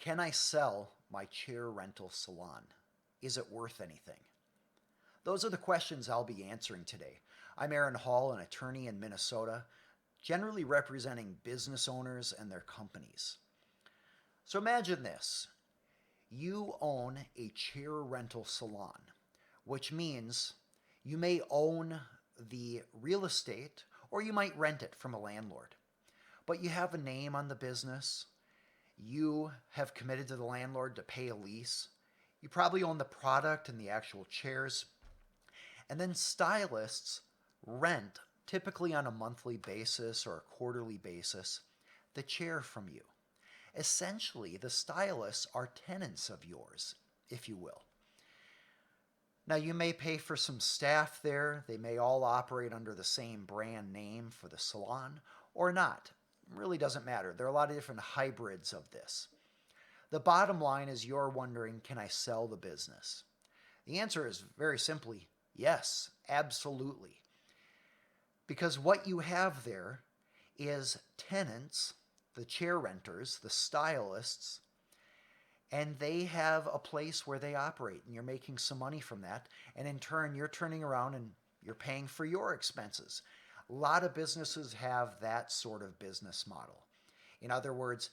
Can I sell my chair rental salon? Is it worth anything? Those are the questions I'll be answering today. I'm Aaron Hall, an attorney in Minnesota, generally representing business owners and their companies. So imagine this. You own a chair rental salon, which means you may own the real estate or you might rent it from a landlord. But you have a name on the business. You have committed to the landlord to pay a lease. You probably own the product and the actual chairs. And then stylists rent, typically on a monthly basis or a quarterly basis, the chair from you. Essentially, the stylists are tenants of yours, if you will. Now, you may pay for some staff there. They may all operate under the same brand name for the salon or not. It really doesn't matter. There are a lot of different hybrids of this. The bottom line is you're wondering, can I sell the business? The answer is very simply yes, absolutely. Because what you have there is tenants, the chair renters, the stylists, and they have a place where they operate, and you're making some money from that. And in turn, you're turning around and you're paying for your expenses. A lot of businesses have that sort of business model. In other words,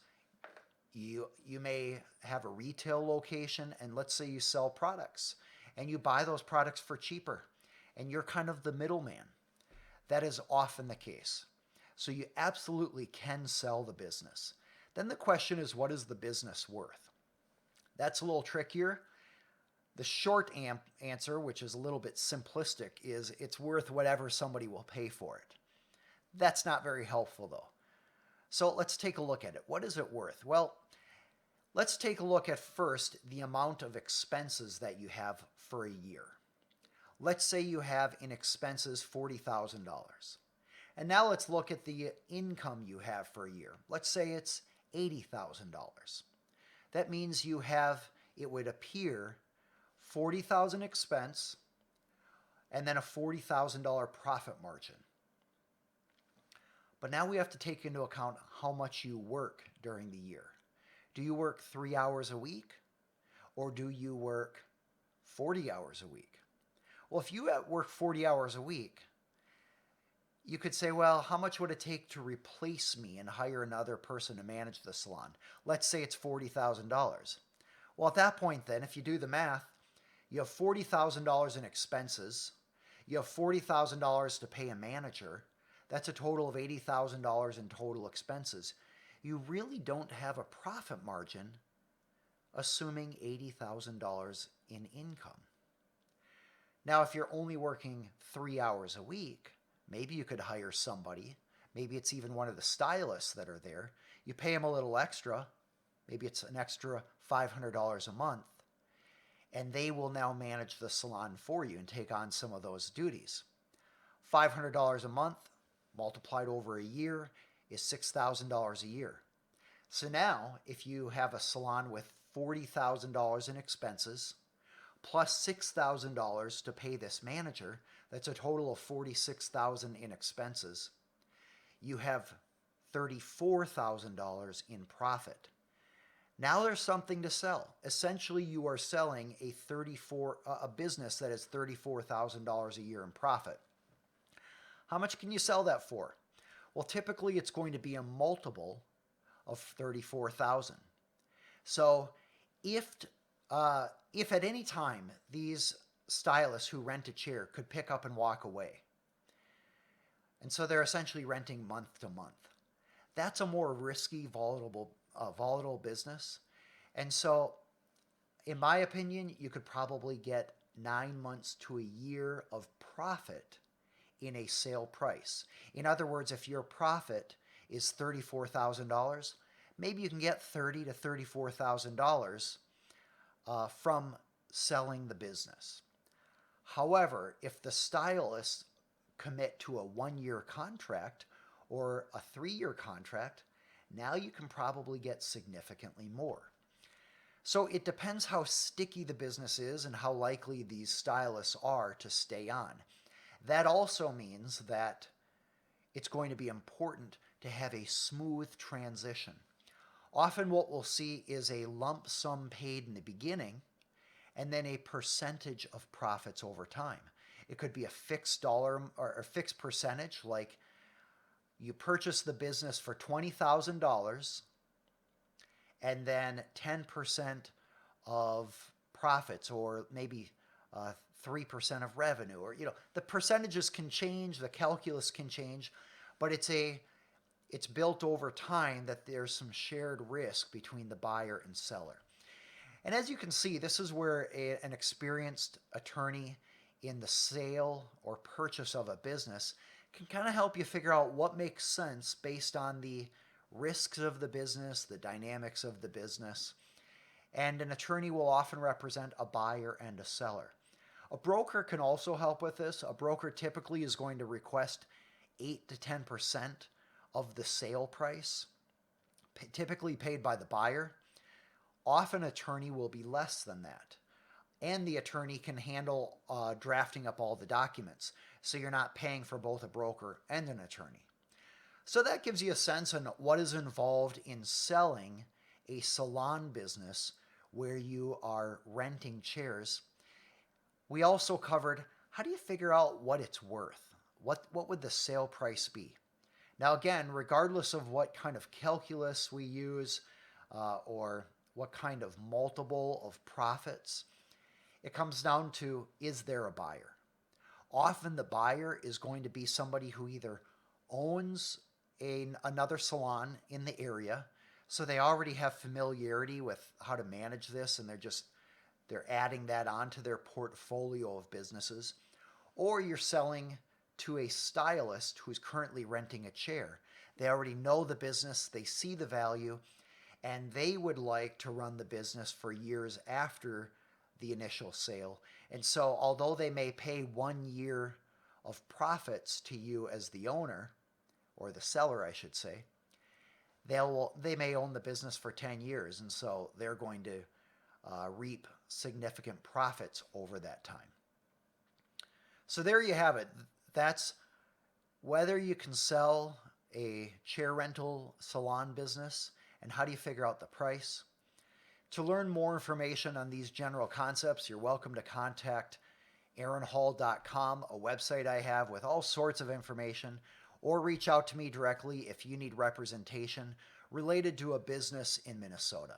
you may have a retail location, and let's say you sell products, and you buy those products for cheaper, and you're kind of the middleman. That is often the case. So you absolutely can sell the business. Then the question is, what is the business worth? That's a little trickier. The short answer, which is a little bit simplistic, is it's worth whatever somebody will pay for it. That's not very helpful, though. So let's take a look at it. What is it worth? Well, let's take a look at first the amount of expenses that you have for a year. Let's say you have in expenses $40,000. And now let's look at the income you have for a year. Let's say it's $80,000. That means you have, it would appear, $40,000 expense and then a $40,000 profit margin. But now we have to take into account how much you work during the year. Do you work 3 hours a week or do you work 40 hours a week? Well, if you work 40 hours a week, you could say, well, how much would it take to replace me and hire another person to manage the salon? Let's say it's $40,000. Well, at that point then, if you do the math, you have $40,000 in expenses. You have $40,000 to pay a manager. That's a total of $80,000 in total expenses. You really don't have a profit margin assuming $80,000 in income. Now, if you're only working 3 hours a week, maybe you could hire somebody. Maybe it's even one of the stylists that are there. You pay them a little extra. Maybe it's an extra $500 a month. And they will now manage the salon for you and take on some of those duties. $500 a month multiplied over a year is $6,000 a year. So now, if you have a salon with $40,000 in expenses, plus $6,000 to pay this manager, that's a total of $46,000 in expenses. You have $34,000 in profit. Now there's something to sell. Essentially, you are selling a business that has $34,000 a year in profit. How much can you sell that for? Well, typically it's going to be a multiple of 34,000. So if at any time these stylists who rent a chair could pick up and walk away, and so they're essentially renting month to month, that's a more risky, volatile business. And so, in my opinion, you could probably get 9 months to a year of profit in a sale price. In other words, if your profit is $34,000, maybe you can get $30,000 to $34,000 from selling the business. However, if the stylists commit to a 1-year contract or a 3-year contract, now you can probably get significantly more. So it depends how sticky the business is and how likely these stylists are to stay on. That also means that it's going to be important to have a smooth transition. Often what we'll see is a lump sum paid in the beginning and then a percentage of profits over time. It could be a fixed dollar or a fixed percentage, like you purchase the business for $20,000 and then 10% of profits, or maybe 3% of revenue, or the percentages can change, the calculus can change, but it's built over time that there's some shared risk between the buyer and seller. And as you can see, this is where an experienced attorney in the sale or purchase of a business can kind of help you figure out what makes sense based on the risks of the business, the dynamics of the business. And an attorney will often represent a buyer and a seller. A broker can also help with this. A broker typically is going to request 8 to 10% of the sale price, typically paid by the buyer. Often, attorney will be less than that. And the attorney can handle drafting up all the documents, so you're not paying for both a broker and an attorney. So that gives you a sense on what is involved in selling a salon business where you are renting chairs. We also covered, how do you figure out what it's worth? What would the sale price be? Now again, regardless of what kind of calculus we use or what kind of multiple of profits, it comes down to, is there a buyer? Often the buyer is going to be somebody who either owns another salon in the area, so they already have familiarity with how to manage this and they're adding that onto their portfolio of businesses, or you're selling to a stylist who's currently renting a chair. They already know the business, they see the value, and they would like to run the business for years after the initial sale. And so although they may pay 1 year of profits to you as the owner, or the seller I should say, they may own the business for 10 years, and so they're going to reap significant profits over that time. So there you have it. That's whether you can sell a chair rental salon business and how do you figure out the price. To learn more information on these general concepts, you're welcome to contact aaronhall.com, a website I have with all sorts of information, or reach out to me directly if you need representation related to a business in Minnesota.